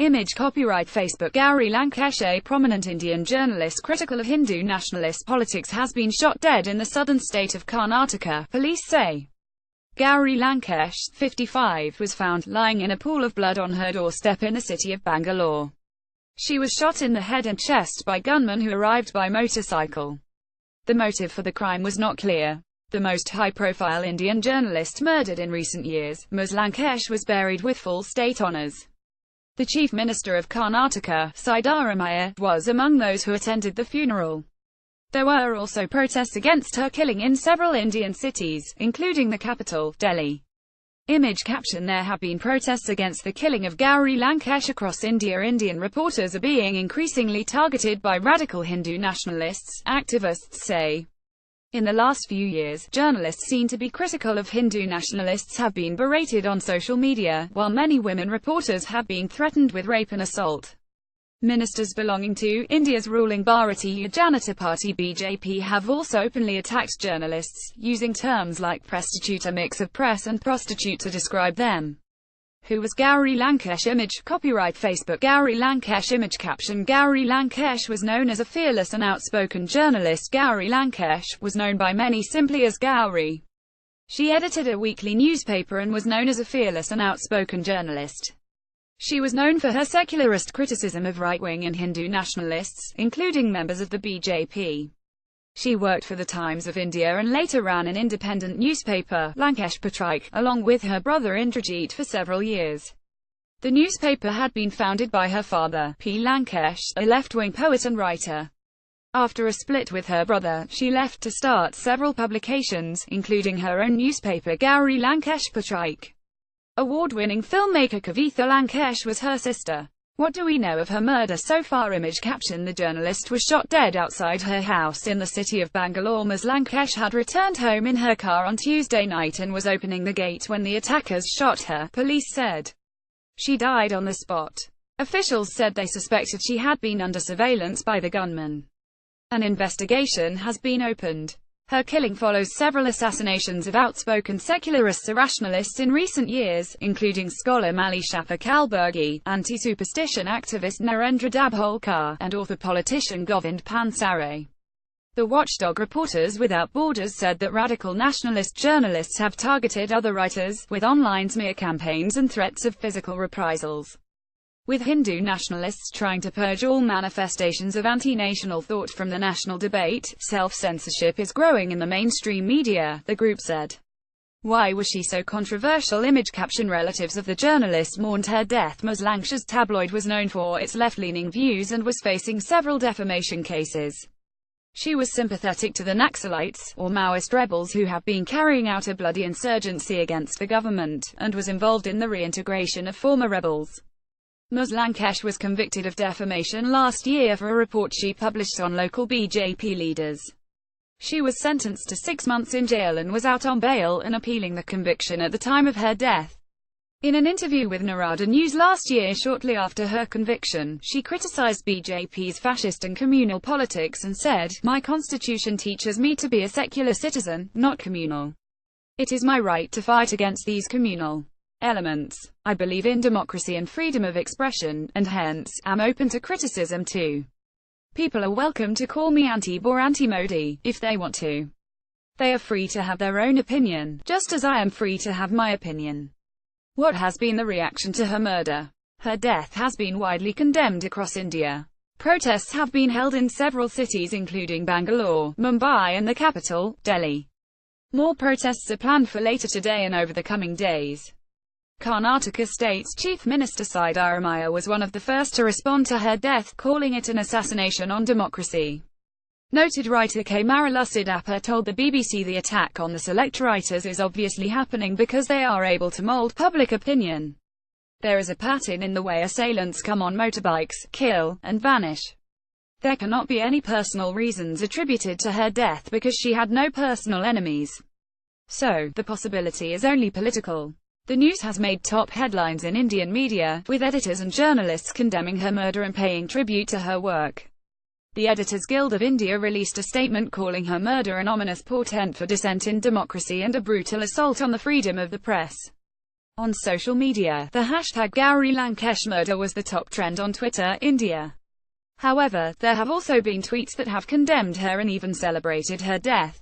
Image copyright Facebook. Gauri Lankesh, a prominent Indian journalist critical of Hindu nationalist politics, has been shot dead in the southern state of Karnataka, police say. Gauri Lankesh, 55, was found lying in a pool of blood on her doorstep in the city of Bangalore. She was shot in the head and chest by gunmen who arrived by motorcycle. The motive for the crime was not clear. The most high-profile Indian journalist murdered in recent years, Ms. Lankesh, was buried with full state honours. The Chief Minister of Karnataka, Siddaramaiah, was among those who attended the funeral. There were also protests against her killing in several Indian cities, including the capital, Delhi. Image caption. There have been protests against the killing of Gauri Lankesh across India. Indian reporters are being increasingly targeted by radical Hindu nationalists, activists say. In the last few years, journalists seen to be critical of Hindu nationalists have been berated on social media, while many women reporters have been threatened with rape and assault. Ministers belonging to India's ruling Bharatiya Janata Party (BJP) have also openly attacked journalists, using terms like prostitute, a mix of press and prostitute, to describe them. Who was Gauri Lankesh? Image copyright Facebook. Gauri Lankesh. Image caption. Gauri Lankesh was known as a fearless and outspoken journalist. Gauri Lankesh was known by many simply as Gauri. She edited a weekly newspaper and was known as a fearless and outspoken journalist. She was known for her secularist criticism of right-wing and Hindu nationalists, including members of the BJP. She worked for the Times of India and later ran an independent newspaper, Lankesh Patrika, along with her brother Indrajit for several years. The newspaper had been founded by her father, P. Lankesh, a left-wing poet and writer. After a split with her brother, she left to start several publications, including her own newspaper, Gauri Lankesh Patrika. Award-winning filmmaker Kavitha Lankesh was her sister. What do we know of her murder so far? Image caption. The journalist was shot dead outside her house in the city of Bangalore. Ms. Lankesh had returned home in her car on Tuesday night and was opening the gate when the attackers shot her, police said. She died on the spot. Officials said they suspected she had been under surveillance by the gunman. An investigation has been opened. Her killing follows several assassinations of outspoken secularists or rationalists in recent years, including scholar Malishapa Kalburgi, anti-superstition activist Narendra Dabholkar, and author-politician Govind Pansare. The watchdog Reporters Without Borders said that radical nationalist journalists have targeted other writers, with online smear campaigns and threats of physical reprisals. With Hindu nationalists trying to purge all manifestations of anti-national thought from the national debate, self-censorship is growing in the mainstream media, the group said. Why was she so controversial? Image caption. Relatives of the journalist mourned her death. Ms. Lankesh's tabloid was known for its left-leaning views and was facing several defamation cases. She was sympathetic to the Naxalites, or Maoist rebels who have been carrying out a bloody insurgency against the government, and was involved in the reintegration of former rebels. Ms. Lankesh was convicted of defamation last year for a report she published on local BJP leaders. She was sentenced to 6 months in jail and was out on bail and appealing the conviction at the time of her death. In an interview with Narada News last year shortly after her conviction, she criticized BJP's fascist and communal politics and said, "My constitution teaches me to be a secular citizen, not communal. It is my right to fight against these communal elements. I believe in democracy and freedom of expression, and hence, am open to criticism too. People are welcome to call me anti-Bor or anti-Modi, if they want to. They are free to have their own opinion, just as I am free to have my opinion." What has been the reaction to her murder? Her death has been widely condemned across India. Protests have been held in several cities including Bangalore, Mumbai and the capital, Delhi. More protests are planned for later today and over the coming days. Karnataka State's Chief Minister Siddaramaiah was one of the first to respond to her death, calling it an assassination on democracy. Noted writer K. Marulasidappa told the BBC the attack on the select writers is obviously happening because they are able to mold public opinion. There is a pattern in the way assailants come on motorbikes, kill, and vanish. There cannot be any personal reasons attributed to her death because she had no personal enemies. So, the possibility is only political. The news has made top headlines in Indian media, with editors and journalists condemning her murder and paying tribute to her work. The Editors Guild of India released a statement calling her murder an ominous portent for dissent in democracy and a brutal assault on the freedom of the press. On social media, the hashtag Gauri Lankesh murder was the top trend on Twitter, India. However, there have also been tweets that have condemned her and even celebrated her death.